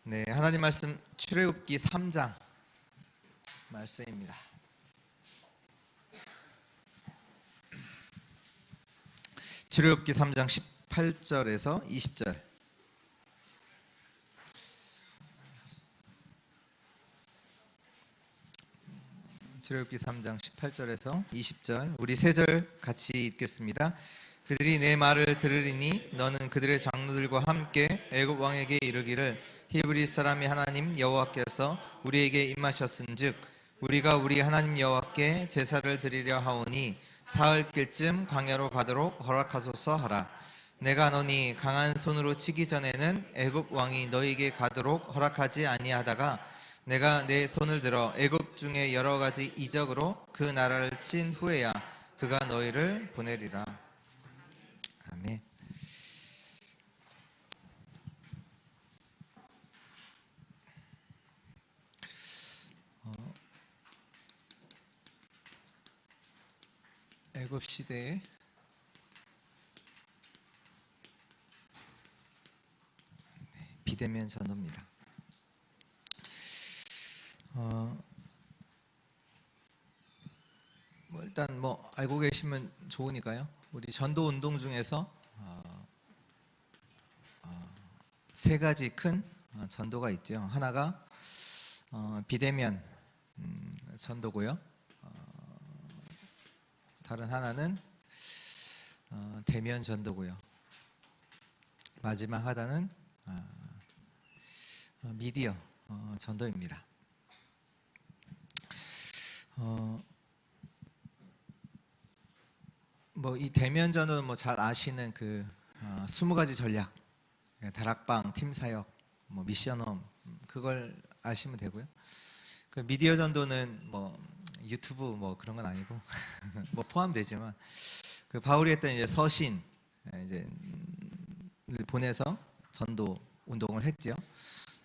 네, 하나님 말씀 출애굽기 3장 말씀입니다. 출애굽기 3장 18절에서 20절. 출애굽기 3장 18절에서 20절. 우리 세 절 같이 읽겠습니다. 그들이 내 말을 들으리니 너는 그들의 장로들과 함께 애굽 왕에게 이르기를 히브리 사람이 하나님 여호와께서 우리에게 임하셨은즉 우리가 우리 하나님 여호와께 제사를 드리려 하오니 사흘길쯤 광야로 가도록 허락하소서 하라. 내가 너니 강한 손으로 치기 전에는 애굽 왕이 너에게 가도록 허락하지 아니하다가 내가 내 손을 들어 애굽 중에 여러 가지 이적으로 그 나라를 친 후에야 그가 너희를 보내리라. 아멘. 애굽 시대의 비대면 전도입니다. 일단 알고 계시면 좋으니까요. 우리 전도 운동 중에서 세 가지 큰 전도가 있죠. 하나가 비대면 전도고요. 다른 하나는 대면 전도고요. 마지막 하나는 미디어 전도입니다. 이 대면 전도는 잘 아시는 그 20가지 전략, 다락방, 팀 사역, 미션홈, 그걸 아시면 되고요. 그 미디어 전도는 유튜브 그런 건 아니고 포함되지만 그 바울이 했던 이제 서신 이제 보내서 전도 운동을 했죠.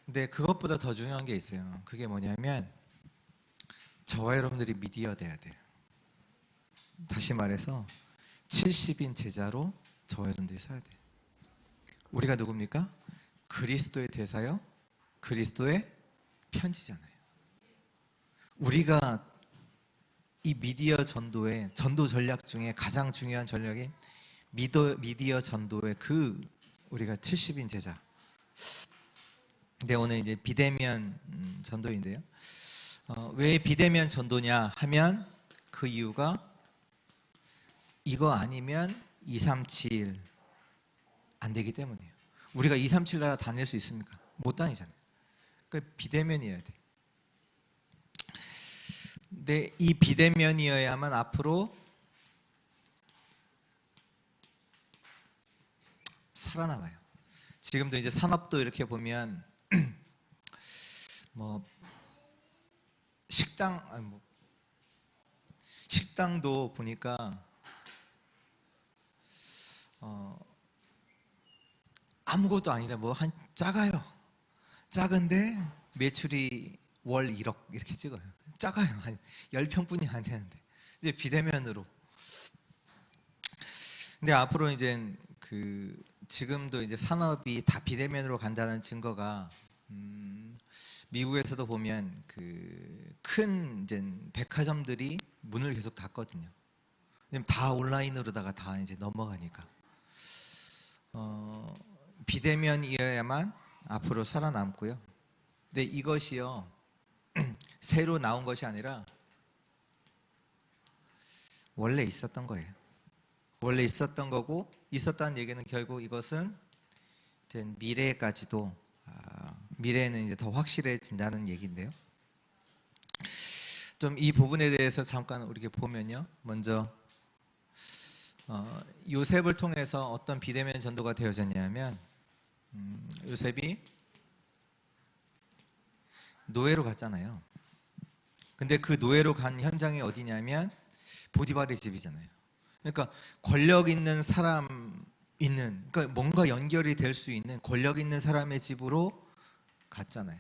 근데 그것보다 더 중요한 게 있어요. 그게 뭐냐면 저와 여러분들이 미디어 돼야 돼요. 다시 말해서 70인 제자로 저와 여러분들이 서야 돼요. 우리가 누굽니까? 그리스도의 대사요, 그리스도의 편지잖아요. 우리가 이 미디어 전도의 전도 전략 중에 가장 중요한 전략이 미디어 전도의 우리가 70인 제자. 근데 오늘 이제 비대면 전도인데요. 왜 비대면 전도냐 하면 그 이유가 이거 아니면 237 안 되기 때문이에요. 우리가 237 나라 다닐 수 있습니까? 못 다니잖아요. 그러니까 비대면이어야 돼. 근데 이 비대면이어야만 앞으로 살아남아요. 지금도 이제 산업도 이렇게 보면 식당도 보니까 아무것도 아니다. 한 작아요. 작은데 매출이 월 1억 이렇게 찍어요. 작아요. 한 10평뿐이 안 되는데 이제 비대면으로. 근데 앞으로 이제 지금도 이제 산업이 다 비대면으로 간다는 증거가 미국에서도 보면 큰 이제 백화점들이 문을 계속 닫거든요. 왜냐면 다 온라인으로다가 다 이제 넘어가니까. 비대면이어야만 앞으로 살아남고요. 근데 이것이요 새로 나온 것이 아니라 원래 있었던 거예요. 원래 있었던 거고, 있었다는 얘기는 결국 이것은 이제 미래까지도 미래는 이제 더 확실해진다는 얘기인데요. 좀 이 부분에 대해서 잠깐 우리 보면요. 먼저 요셉을 통해서 어떤 비대면 전도가 되어졌냐면 요셉이 노예로 갔잖아요. 근데 그 노예로 간 현장이 어디냐면 보디발의 집이잖아요. 그러니까 권력 있는 그러니까 뭔가 연결이 될 수 있는 권력 있는 사람의 집으로 갔잖아요.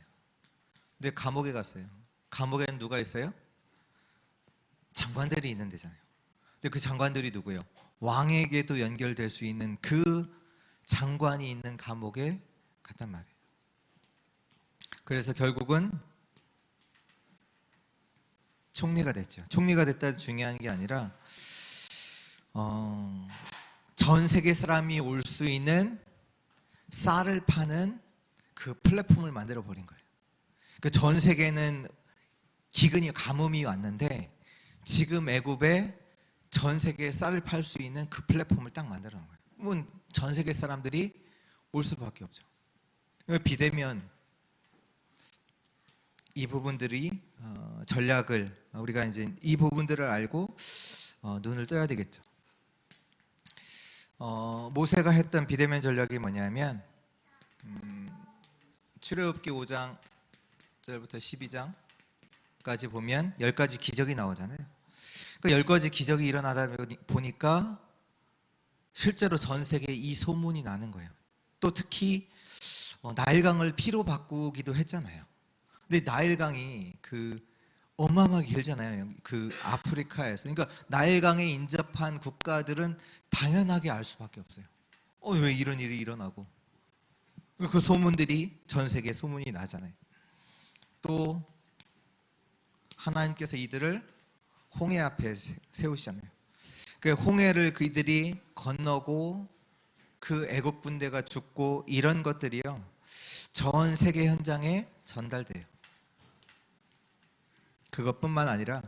근데 감옥에 갔어요. 감옥에는 누가 있어요? 장관들이 있는 데잖아요. 근데 그 장관들이 누구예요? 왕에게도 연결될 수 있는 그 장관이 있는 감옥에 갔단 말이에요. 그래서 결국은 총리가 됐죠. 총리가 됐다 중요한 게 아니라 전 세계 사람이 올 수 있는 쌀을 파는 그 플랫폼을 만들어 버린 거예요. 그 전 세계는 기근이 가뭄이 왔는데 지금 애굽에 전 세계에 쌀을 팔 수 있는 그 플랫폼을 딱 만들어 놓은 거예요. 그러면 전 세계 사람들이 올 수밖에 없죠. 비대면 이 부분들이 전략을 우리가 이제 이 부분들을 알고 눈을 떠야 되겠죠. 모세가 했던 비대면 전략이 뭐냐면 출애굽기 5장 절부터 12장까지 보면 10가지 기적이 나오잖아요. 그 10가지 기적이 일어나다 보니까 실제로 전 세계에 이 소문이 나는 거예요. 또 특히 나일강을 피로 바꾸기도 했잖아요. 근데 나일강이 어마어마하게 길잖아요. 그 아프리카에서. 그러니까 나일강에 인접한 국가들은 당연하게 알 수밖에 없어요. 왜 이런 일이 일어나고. 그 소문들이 전 세계에 소문이 나잖아요. 또 하나님께서 이들을 홍해 앞에 세우시잖아요. 그 홍해를 그들이 건너고 그 애국 군대가 죽고 이런 것들이요 전 세계 현장에 전달돼요. 그것뿐만 아니라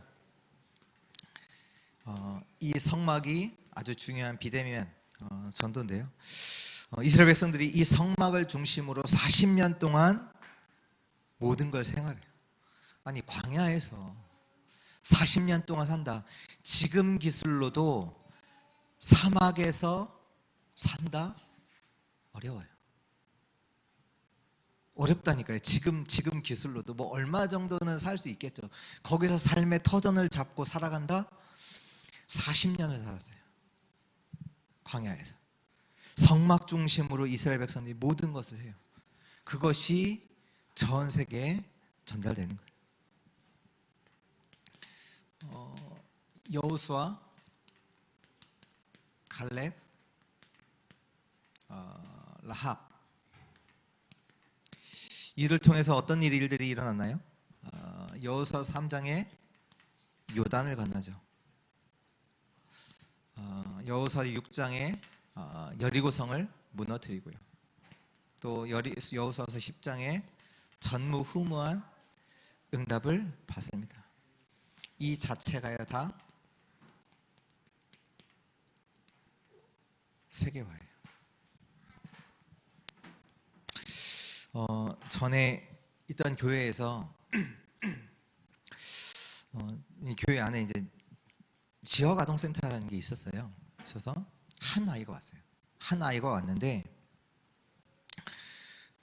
이 성막이 아주 중요한 비대면 전도인데요. 이스라엘 백성들이 이 성막을 중심으로 40년 동안 모든 걸 생활해요. 아니 광야에서 40년 동안 산다. 지금 기술로도 사막에서 산다? 어려워요. 어렵다니까요. 지금 기술로도 뭐 얼마 정도는 살 수 있겠죠. 거기서 삶의 터전을 잡고 살아간다? 40년을 살았어요. 광야에서. 성막 중심으로 이스라엘 백성들이 모든 것을 해요. 그것이 전 세계에 전달되는 거예요. 여호수아, 갈렙, 라합 이를 통해서 어떤 일들이 일어났나요? 여호수아 3장에 요단을 건너죠. 여호수아 6장에 여리고성을 무너뜨리고요. 또 여호수아서 10장에 전무후무한 응답을 받습니다. 이 자체가요 다 세계화예요. 전에 있던 교회에서 이 교회 안에 이제 지역 아동센터라는 게 있었어요. 있어서 한 아이가 왔어요. 한 아이가 왔는데,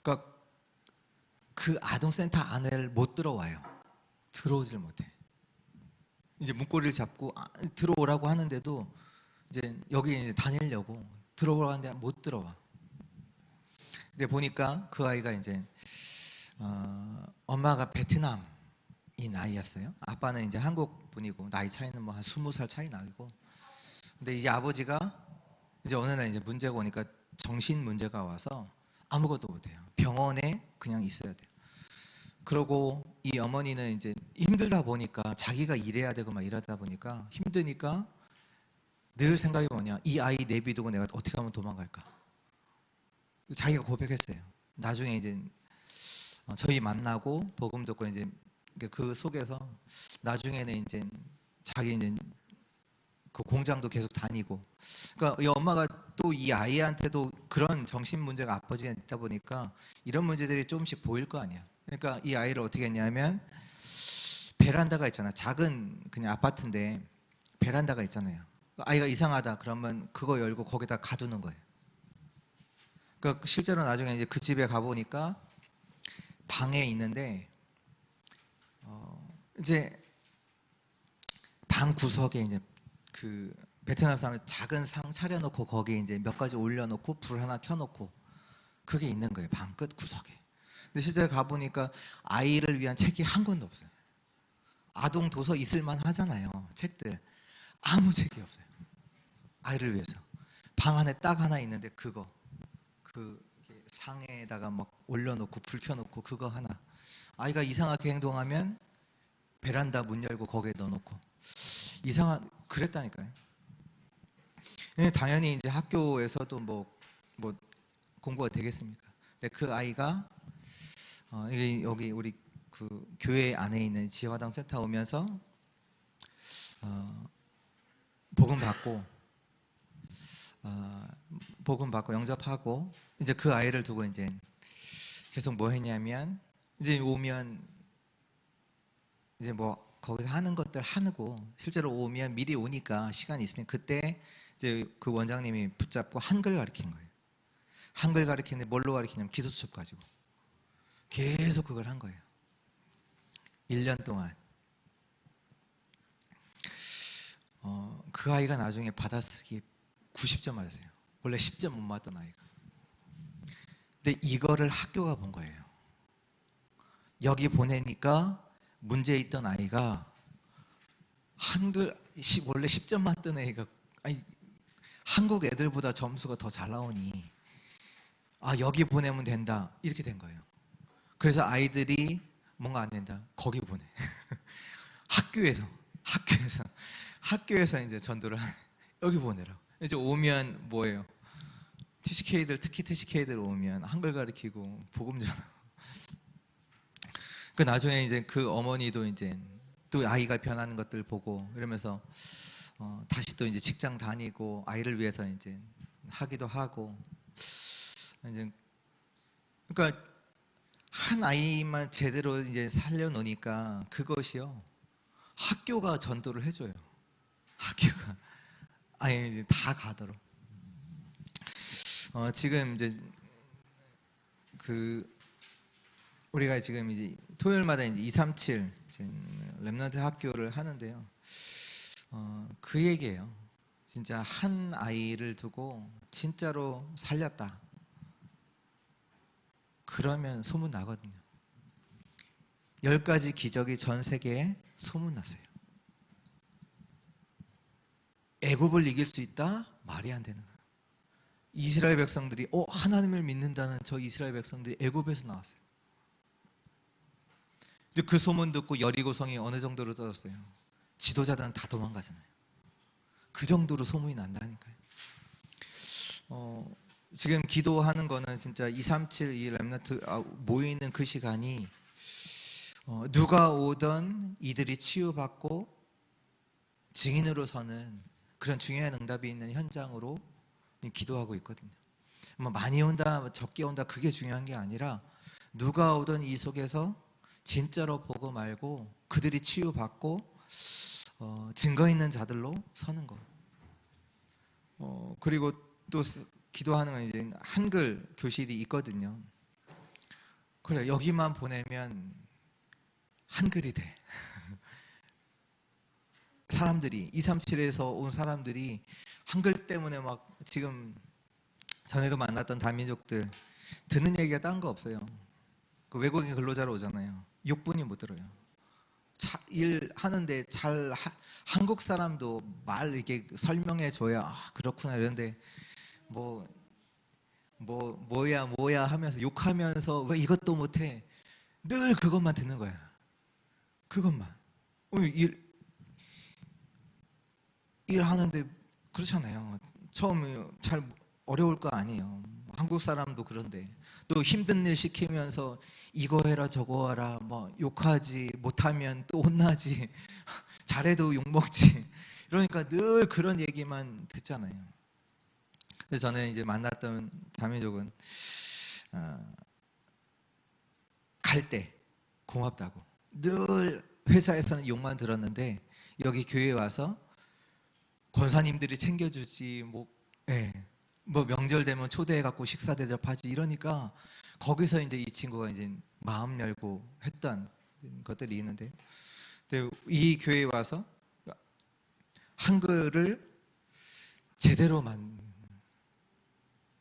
그러니까 그 아동센터 안을 못 들어와요. 들어오질 못해. 이제 문고리를 잡고 들어오라고 하는데도 이제 여기 이제 다니려고 들어오라고 하는데 못 들어와. 근데 보니까 그 아이가 이제 엄마가 베트남인 아이였어요. 아빠는 이제 한국 분이고 나이 차이는 뭐 한 20살 차이 나고. 근데 이제 아버지가 이제 어느 날 이제 문제가 오니까 정신 문제가 와서 아무것도 못해요. 병원에 그냥 있어야 돼요. 그러고 이 어머니는 이제 힘들다 보니까 자기가 일해야 되고 막 이러다 보니까 힘드니까 늘 생각이 뭐냐, 이 아이 내비두고 내가 어떻게 하면 도망갈까. 자기가 고백했어요. 나중에 이제 저희 만나고 복음 듣고 이제 그 속에서 나중에는 이제 자기 이제 그 공장도 계속 다니고, 그러니까 이 엄마가 또 이 아이한테도 그런 정신 문제가 아버지가 있다 보니까 이런 문제들이 조금씩 보일 거 아니야. 그러니까 이 아이를 어떻게 했냐면 베란다가 있잖아. 작은 그냥 아파트인데 베란다가 있잖아요. 아이가 이상하다 그러면 그거 열고 거기다 가두는 거예요. 그러니까 실제로 나중에 이제 그 집에 가보니까 방에 있는데 이제 방 구석에 이제 그 베트남 사람이 작은 상 차려놓고 거기에 이제 몇 가지 올려놓고 불 하나 켜놓고 그게 있는 거예요. 방 끝 구석에. 근데 실제 가보니까 아이를 위한 책이 한 권도 없어요. 아동 도서 있을만 하잖아요. 책들. 아무 책이 없어요. 아이를 위해서. 방 안에 딱 하나 있는데 그거. 그 상에다가 막 올려놓고 불 켜놓고 그거 하나. 아이가 이상하게 행동하면 베란다 문 열고 거기에 넣어놓고 그랬다니까요. 당연히 이제 학교에서도 뭐 공부가 되겠습니까? 근데 그 아이가 여기 우리 그 교회 안에 있는 지화당 센터 오면서 복음 받고 영접하고 이제 그 아이를 두고 이제 계속 뭐 했냐면 이제 오면 이제 뭐 거기서 하는 것들 하고 실제로 오면 미리 오니까 시간이 있으니 그때 이제 그 원장님이 붙잡고 한글 가르치는 거예요. 한글 가르치는데 뭘로 가르치냐면 기도 수첩 가지고 계속 그걸 한 거예요. 1년 동안. 그 아이가 나중에 받아쓰기 90점 맞았어요. 원래 10점 못 맞던 아이가. 근데 이거를 학교가 본 거예요. 여기 보내니까 문제 있던 아이가 한글 원래 10점 맞던 애가 한국 애들보다 점수가 더 잘 나오니 여기 보내면 된다 이렇게 된 거예요. 그래서 아이들이 뭔가 안 된다 거기 보내. 학교에서 이제 전도를 여기 보내라고. 이제 오면 뭐예요? 특히 TCK들 오면 한글 가르치고 복음 전하고. 그 나중에 이제 그 어머니도 이제 또 아이가 변하는 것들 보고 이러면서 다시 또 이제 직장 다니고 아이를 위해서 이제 하기도 하고 이제 그러니까 한 아이만 제대로 이제 살려놓으니까 그것이요 학교가 전도를 해줘요. 학교가 이제 다 가도록. 지금 이제 우리가 지금 이제 토요일마다 이제 237 렘넌트 학교를 하는데요. 그 얘기예요. 진짜 한 아이를 두고 진짜로 살렸다. 그러면 소문 나거든요. 10가지 기적이 전 세계에 소문 났어요. 애굽을 이길 수 있다? 말이 안 되는 거예요. 이스라엘 백성들이 하나님을 믿는다는 저 이스라엘 백성들이 애굽에서 나왔어요. 그 소문 듣고 여리고성이 어느 정도로 떨었어요? 지도자들은 다 도망가잖아요. 그 정도로 소문이 난다니까요. 지금 기도하는 거는 진짜 237 이 렘넌트 모이는 그 시간이 누가 오던 이들이 치유받고 증인으로 서는 그런 중요한 응답이 있는 현장으로 기도하고 있거든요. 많이 온다 적게 온다 그게 중요한 게 아니라 누가 오던 이 속에서 진짜로 보고 말고 그들이 치유받고 증거 있는 자들로 서는 거. 그리고 또 기도하는 건 이제 한글 교실이 있거든요. 그래 여기만 보내면 한글이 돼. 사람들이 237에서 온 사람들이 한글 때문에 막 지금 전에도 만났던 다민족들 듣는 얘기가 딴 거 없어요. 그 외국인 근로자로 오잖아요. 6분이 못 들어요. 일 하는데 한국 사람도 말 이렇게 설명해 줘야 그렇구나 이런데 뭐야 하면서 욕하면서 왜 이것도 못해 늘 그것만 듣는 거야. 그것만 일 하는데 그렇잖아요. 처음에 잘 어려울 거 아니에요. 한국 사람도 그런데 또 힘든 일 시키면서 이거 해라 저거 하라 욕하지 못하면 또 혼나지 잘해도 욕먹지 그러니까 늘 그런 얘기만 듣잖아요. 그래서 저는 이제 만났던 다민족은 갈 때 고맙다고 늘 회사에서는 욕만 들었는데 여기 교회에 와서 권사님들이 챙겨주지 명절 되면 초대해 갖고 식사 대접하지 이러니까 거기서 이제 이 친구가 이제 마음 열고 했던 것들이 있는데 이 교회에 와서 한글을 제대로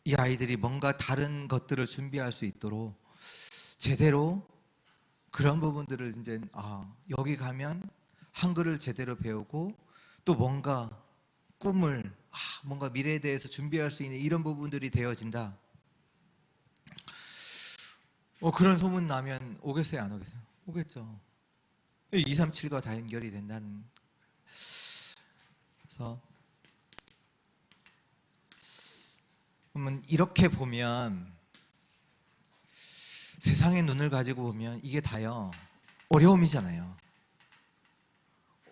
이 아이들이 뭔가 다른 것들을 준비할 수 있도록 제대로 그런 부분들을 이제 여기 가면 한글을 제대로 배우고 또 뭔가 꿈을 뭔가 미래에 대해서 준비할 수 있는 이런 부분들이 되어진다. 그런 소문 나면 오겠어요 안 오겠어요? 오겠죠. 237과 다 연결이 된다는. 그래서 그러면 이렇게 보면, 세상의 눈을 가지고 보면 이게 다요 어려움이잖아요.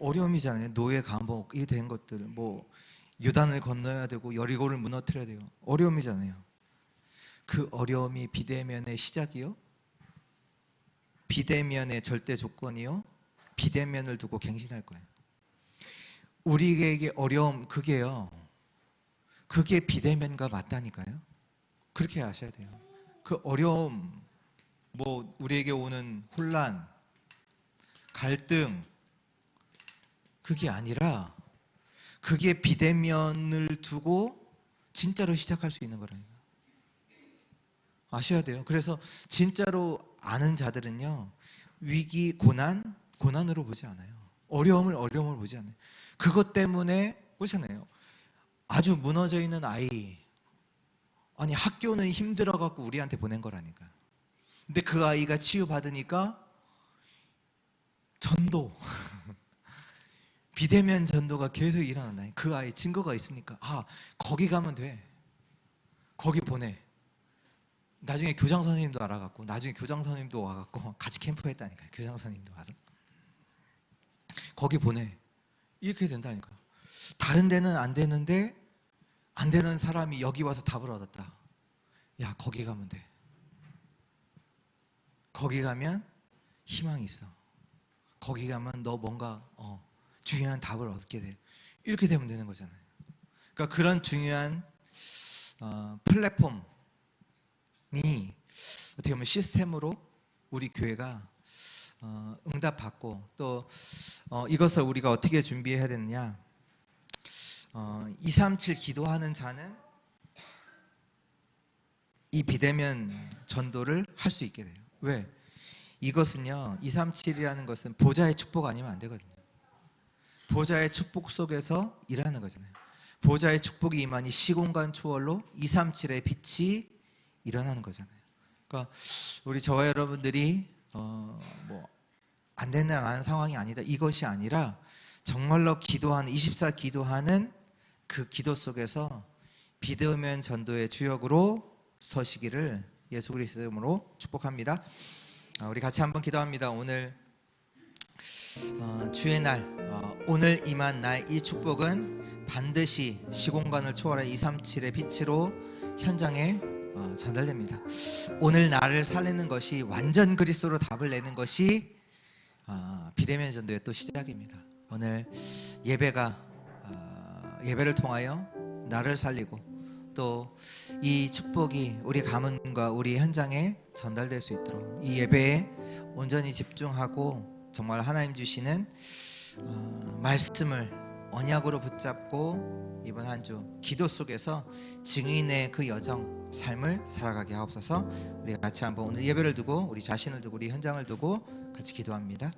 어려움이잖아요. 노예 감옥 이 된 것들, 뭐 요단을 건너야 되고 여리고를 무너뜨려야 돼요. 어려움이잖아요. 그 어려움이 비대면의 시작이요, 비대면의 절대 조건이요, 비대면을 두고 갱신할 거예요. 우리에게 어려움, 그게요, 그게 비대면과 맞다니까요. 그렇게 아셔야 돼요. 그 어려움, 뭐 우리에게 오는 혼란, 갈등, 그게 아니라 그게 비대면을 두고 진짜로 시작할 수 있는 거라니까. 아셔야 돼요. 그래서 진짜로 아는 자들은요, 위기, 고난으로 보지 않아요. 어려움을 보지 않아요. 그것 때문에 보잖아요. 아주 무너져 있는 아이, 아니 학교는 힘들어갖고 우리한테 보낸 거라니까. 근데 그 아이가 치유받으니까 전도 비대면 전도가 계속 일어난다니. 그 아이 증거가 있으니까, 아 거기 가면 돼, 거기 보내. 나중에 교장 선생님도 알아갖고, 나중에 교장 선생님도 와갖고 같이 캠프했다니까요. 교장 선생님도 와서 거기 보내, 이렇게 된다니까. 다른 데는 안 되는데, 안 되는 사람이 여기 와서 답을 얻었다. 야 거기 가면 돼, 거기 가면 희망이 있어, 거기 가면 너 뭔가 중요한 답을 얻게 돼. 이렇게 되면 되는 거잖아요. 그러니까 그런 중요한 플랫폼이 어떻게 보면 시스템으로 우리 교회가 응답받고, 또 이것을 우리가 어떻게 준비해야 되느냐. 237 기도하는 자는 이 비대면 전도를 할 수 있게 돼요. 왜? 이것은요, 237이라는 것은 보좌의 축복 아니면 안 되거든요. 보좌의 축복 속에서 일하는 거잖아요. 보좌의 축복이 임하니 시공간 초월로 237의 빛이 일어나는 거잖아요. 그러니까 우리 저와 여러분들이 뭐 안 되는 상황이 아니다, 이것이 아니라 정말로 기도하는, 24 기도하는 그 기도 속에서 비대면 전도의 주역으로 서시기를 예수 그리스도의 이름으로 축복합니다. 우리 같이 한번 기도합니다. 오늘 주의 날, 오늘 임한 나의 이 축복은 반드시 시공간을 초월해 237의 빛으로 현장에 전달됩니다. 오늘 나를 살리는 것이, 완전 그리스도로 답을 내는 것이 비대면 전도의 또 시작입니다. 오늘 예배를 통하여 나를 살리고, 또 이 축복이 우리 가문과 우리 현장에 전달될 수 있도록 이 예배에 온전히 집중하고, 정말 하나님 주시는 말씀을 언약으로 붙잡고 이번 한 주 기도 속에서 증인의 그 여정, 삶을 살아가게 하옵소서. 우리 같이 한번 오늘 예배를 두고, 우리 자신을 두고, 우리 현장을 두고 같이 기도합니다.